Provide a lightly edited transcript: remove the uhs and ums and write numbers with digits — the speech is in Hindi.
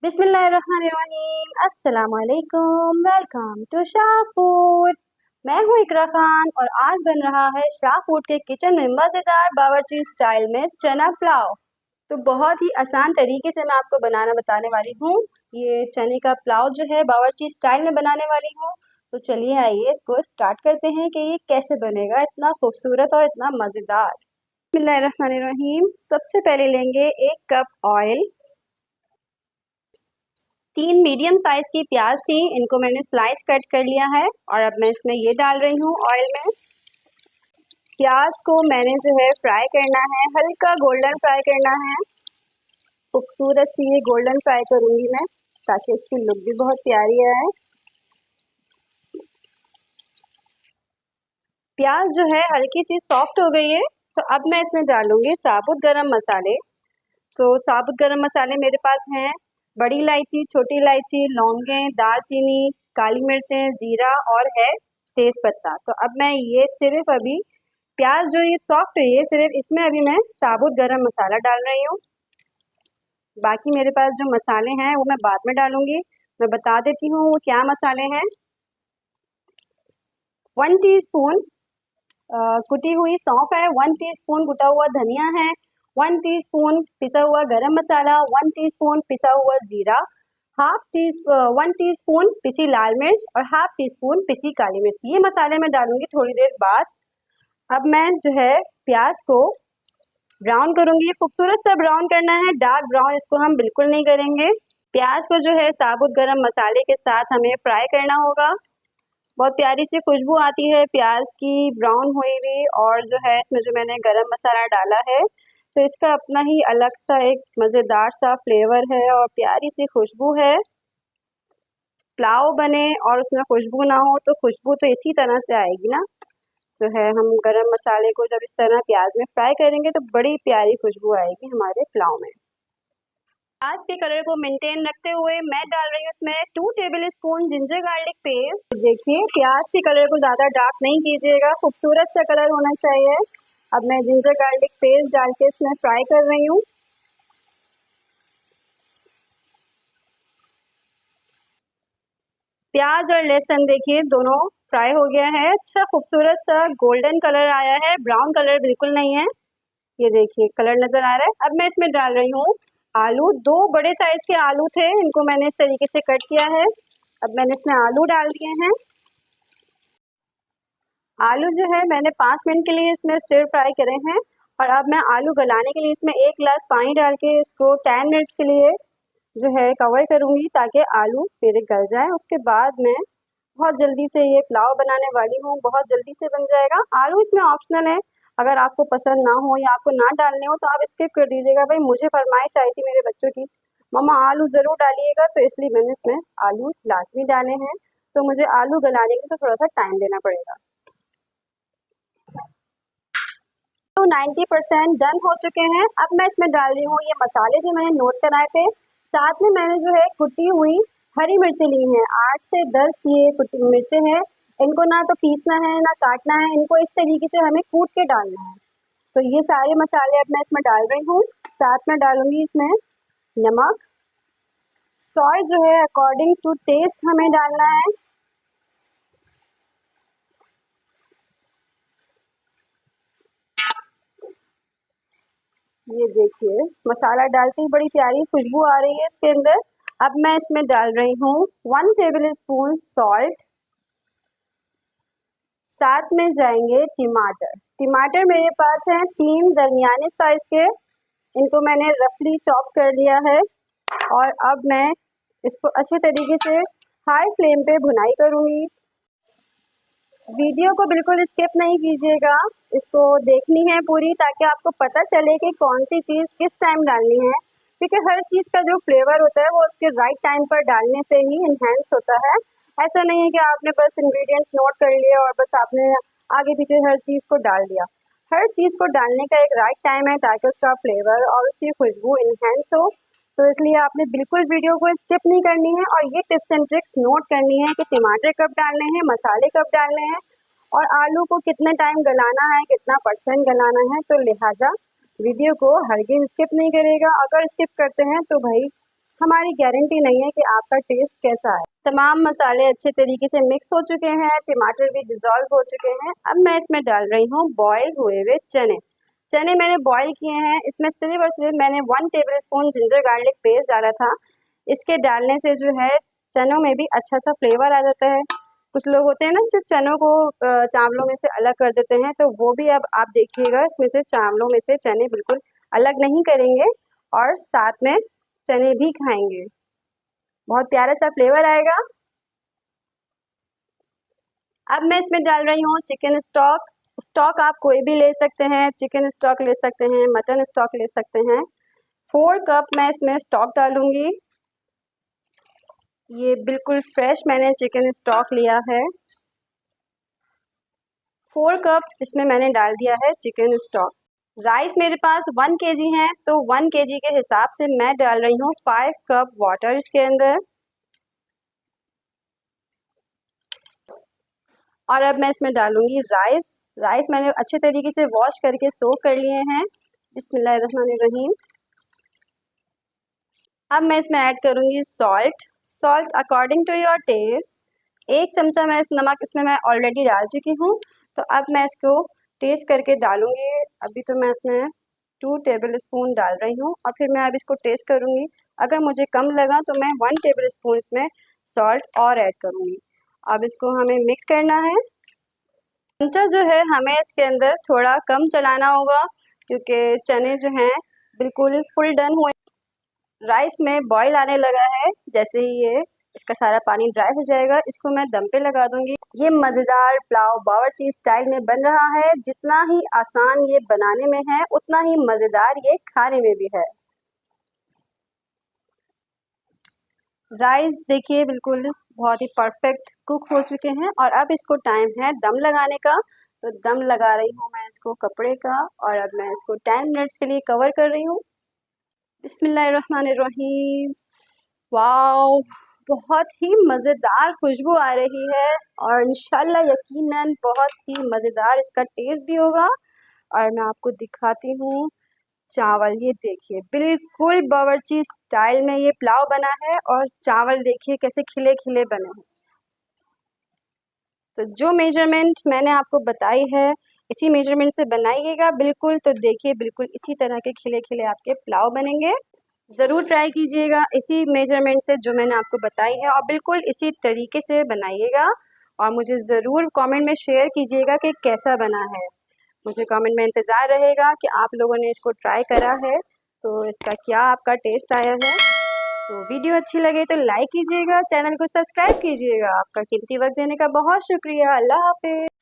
बिस्मिल्लाहिर्रहमानिर्रहीम। अस्सलाम वालेकुम। Welcome to Shah food. मैं हूँ इकरा खान और आज बन रहा है शाह फूड के किचन में मज़ेदार बावर्ची स्टाइल में चना पुलाव। तो बहुत ही आसान तरीके से मैं आपको बनाना बताने वाली हूँ। ये चने का पुलाव जो है बावर्ची स्टाइल में बनाने वाली हूँ। तो चलिए आइए इसको स्टार्ट करते हैं कि ये कैसे बनेगा इतना खूबसूरत और इतना मज़ेदार। बिस्मिल्लाहिर्रहमानिर्रहीम। सबसे पहले लेंगे 1 कप ऑयल। 3 मीडियम साइज की प्याज थी, इनको मैंने स्लाइस कट कर लिया है और अब मैं इसमें ये डाल रही हूँ ऑयल में। प्याज को मैंने जो है फ्राई करना है, हल्का गोल्डन फ्राई करना है। खूबसूरत सी ये गोल्डन फ्राई करूँगी मैं ताकि इसकी लुक भी बहुत प्यारी आए। प्याज जो है हल्की सी सॉफ्ट हो गई है, तो अब मैं इसमें डालूंगी साबुत गरम मसाले। तो साबुत गरम मसाले मेरे पास हैं बड़ी इलायची, छोटी इलायची, लौंगें, दालचीनी, काली मिर्चें, जीरा और है तेज पत्ता। तो अब मैं ये सिर्फ अभी प्याज जो ये सॉफ्ट हुई है सिर्फ इसमें अभी मैं साबुत गरम मसाला डाल रही हूँ। बाकी मेरे पास जो मसाले हैं वो मैं बाद में डालूंगी। मैं बता देती हूँ वो क्या मसाले हैं। 1 टीस्पून कुटी हुई सौंफ है, 1 टीस्पून कुटा हुआ धनिया है, 1 टीस्पून पिसा हुआ गरम मसाला, 1 टीस्पून पिसा हुआ जीरा, 1 टीस्पून पिसी लाल मिर्च और हाफ टी स्पून पिसी काली मिर्च। ये मसाले मैं डालूंगी थोड़ी देर बाद। अब मैं जो है प्याज को ब्राउन करूंगी, खूबसूरत सा ब्राउन करना है, डार्क ब्राउन इसको हम बिल्कुल नहीं करेंगे। प्याज को जो है साबुत गरम मसाले के साथ हमें फ्राई करना होगा। बहुत प्यारी सी खुशबू आती है प्याज की ब्राउन हुई हुई, और जो है इसमें जो मैंने गरम मसाला डाला है तो इसका अपना ही अलग सा एक मज़ेदार सा फ्लेवर है और प्यारी सी खुशबू है। पुलाव बने और उसमें खुशबू ना हो तो खुशबू तो इसी तरह से आएगी ना। जो है हम गरम मसाले को जब इस तरह प्याज में फ्राई करेंगे तो बड़ी प्यारी खुशबू आएगी हमारे पुलाव में। प्याज के कलर को मेंटेन रखते हुए मैं डाल रही हूँ इसमें 2 table spoon ginger garlic paste. देखिए प्याज के कलर को ज़्यादा डार्क नहीं कीजिएगा, खूबसूरत सा कलर होना चाहिए। अब मैं जिंजर गार्लिक पेस्ट डाल के इसमें फ्राई कर रही हूँ। प्याज और लहसुन देखिए दोनों फ्राई हो गया है, अच्छा खूबसूरत सा गोल्डन कलर आया है, ब्राउन कलर बिल्कुल नहीं है। ये देखिए कलर नजर आ रहा है। अब मैं इसमें डाल रही हूँ आलू। 2 बड़े साइज के आलू थे, इनको मैंने इस तरीके से कट किया है। अब मैंने इसमें आलू डाल दिए हैं। आलू जो है मैंने 5 मिनट के लिए इसमें स्टिर फ्राई करे हैं और अब मैं आलू गलाने के लिए इसमें 1 गिलास पानी डाल के इसको 10 मिनट्स के लिए जो है कवर करूँगी ताकि आलू मेरे गल जाए। उसके बाद मैं बहुत जल्दी से ये पुलाव बनाने वाली हूँ, बहुत जल्दी से बन जाएगा। आलू इसमें ऑप्शनल है, अगर आपको पसंद ना हो या आपको ना डालने हो तो आप स्किप कर दीजिएगा। भाई मुझे फरमाइश आई थी मेरे बच्चों की, मम्मा आलू ज़रूर डालिएगा, तो इसलिए मैंने इसमें आलू लाजमी डाले हैं। तो मुझे आलू गलाने के लिए तो थोड़ा सा टाइम देना पड़ेगा। तो 90% डन हो चुके हैं। अब मैं इसमें डाल रही हूँ ये मसाले जो मैंने नोट कराए थे। साथ में मैंने जो है कुटी हुई हरी मिर्चें ली हैं, 8 से 10 ये कुटी मिर्चें हैं। इनको ना तो पीसना है ना काटना है, इनको इस तरीके से हमें कूट के डालना है। तो ये सारे मसाले अब मैं इसमें डाल रही हूँ। साथ में डालूंगी इसमें नमक, सॉल्ट जो है अकॉर्डिंग टू टेस्ट हमें डालना है। ये देखिए मसाला डालते ही बड़ी प्यारी खुशबू आ रही है इसके अंदर। अब मैं इसमें डाल रही हूँ 1 टेबल स्पून सॉल्ट। साथ में जाएंगे टमाटर। टमाटर मेरे पास हैं 3 दरमियाने साइज के, इनको मैंने रफली चॉप कर लिया है और अब मैं इसको अच्छे तरीके से हाई फ्लेम पे भुनाई करूँगी। वीडियो को बिल्कुल स्किप नहीं कीजिएगा, इसको देखनी है पूरी ताकि आपको पता चले कि कौन सी चीज़ किस टाइम डालनी है, क्योंकि हर चीज़ का जो फ्लेवर होता है वो उसके राइट टाइम पर डालने से ही इन्हेंस होता है। ऐसा नहीं है कि आपने बस इंग्रेडिएंट्स नोट कर लिए और बस आपने आगे पीछे हर चीज़ को डाल दिया। हर चीज़ को डालने का एक राइट टाइम है ताकि उसका फ्लेवर और उसकी खुशबू इन्हेंस हो। तो इसलिए आपने बिल्कुल वीडियो को स्किप नहीं करनी है और ये टिप्स एंड ट्रिक्स नोट करनी है कि टमाटर कब डालने हैं, मसाले कब डालने हैं और आलू को कितने टाइम गलाना है, कितना परसेंट गलाना है। तो लिहाजा वीडियो को हरगिज़ स्किप नहीं करेगा, अगर स्किप करते हैं तो भाई हमारी गारंटी नहीं है कि आपका टेस्ट कैसा है। तमाम मसाले अच्छे तरीके से मिक्स हो चुके हैं, टमाटर भी डिज़ोल्व हो चुके हैं। अब मैं इसमें डाल रही हूँ बॉयल हुए हुए चने। चने मैंने बॉयल किए हैं। इसमें सिर्फ और सिर्फ मैंने 1 टेबलस्पून जिंजर गार्लिक पेस्ट डाला था। इसके डालने से जो है चनों में भी अच्छा सा फ्लेवर आ जाता है। कुछ लोग होते हैं ना जो चनों को चावलों में से अलग कर देते हैं, तो वो भी अब आप देखिएगा इसमें से चावलों में से चने बिल्कुल अलग नहीं करेंगे और साथ में चने भी खाएंगे। बहुत प्यारा सा फ्लेवर आएगा। अब मैं इसमें डाल रही हूँ चिकन स्टॉक। स्टॉक आप कोई भी ले सकते हैं, चिकन स्टॉक ले सकते हैं, मटन स्टॉक ले सकते हैं। 4 कप मैं इसमें स्टॉक डालूंगी। ये बिल्कुल फ्रेश मैंने चिकन स्टॉक लिया है। 4 कप इसमें मैंने डाल दिया है चिकन स्टॉक। राइस मेरे पास 1 केजी है, तो 1 केजी के हिसाब से मैं डाल रही हूँ 5 कप वाटर इसके अंदर। और अब मैं इसमें डालूंगी राइस। राइस मैंने अच्छे तरीके से वॉश करके सोक कर लिए हैं। बिस्मिल्लाहिर्रहमानिर्रहीम। अब मैं इसमें ऐड करूंगी salt. Salt according to your taste. 1 चमचा मैं इस नमक इसमें मैं ऑलरेडी डाल चुकी हूँ, तो अब मैं इसको टेस्ट करके डालूंगी। अभी तो मैं इसमें 2 टेबलस्पून डाल रही हूँ और फिर मैं अब इसको टेस्ट करूंगी। अगर मुझे कम लगा तो मैं 1 टेबलस्पून इसमें सॉल्ट और ऐड करूंगी। अब इसको हमें मिक्स करना है। चमचा जो है हमें इसके अंदर थोड़ा कम चलाना होगा, क्योंकि चने जो हैं बिल्कुल फुल डन हुए। राइस में बॉईल आने लगा है। जैसे ही ये इसका सारा पानी ड्राई हो जाएगा, इसको मैं दम पे लगा दूंगी। ये मज़ेदार पुलाव बावर्ची स्टाइल में बन रहा है। जितना ही आसान ये बनाने में है, उतना ही मज़ेदार ये खाने में भी है। राइस देखिए बिल्कुल बहुत ही परफेक्ट कुक हो चुके हैं और अब इसको टाइम है दम लगाने का। तो दम लगा रही हूँ मैं इसको कपड़े का और अब मैं इसको 10 मिनट्स के लिए कवर कर रही हूँ। बिस्मिल्लाहिर्रहमानिर्रहीम। वाओ, बहुत ही मज़ेदार खुशबू आ रही है और इंशाल्लाह यकीनन बहुत ही मज़ेदार इसका टेस्ट भी होगा। और मैं आपको दिखाती हूँ चावल। ये देखिए बिल्कुल बावर्ची स्टाइल में ये पुलाव बना है और चावल देखिए कैसे खिले खिले बने हैं। तो जो मेजरमेंट मैंने आपको बताई है, इसी मेजरमेंट से बनाइएगा बिल्कुल। तो देखिए बिल्कुल इसी तरह के खिले खिले आपके पुलाव बनेंगे। ज़रूर ट्राई कीजिएगा इसी मेजरमेंट से जो मैंने आपको बताई है और बिल्कुल इसी तरीके से बनाइएगा और मुझे ज़रूर कमेंट में शेयर कीजिएगा कि कैसा बना है। मुझे कमेंट में इंतज़ार रहेगा कि आप लोगों ने इसको ट्राई करा है तो इसका क्या आपका टेस्ट आया है। तो वीडियो अच्छी लगे तो लाइक कीजिएगा, चैनल को सब्सक्राइब कीजिएगा। आपका कीमती वक्त देने का बहुत शुक्रिया। अल्लाह हाफिज़।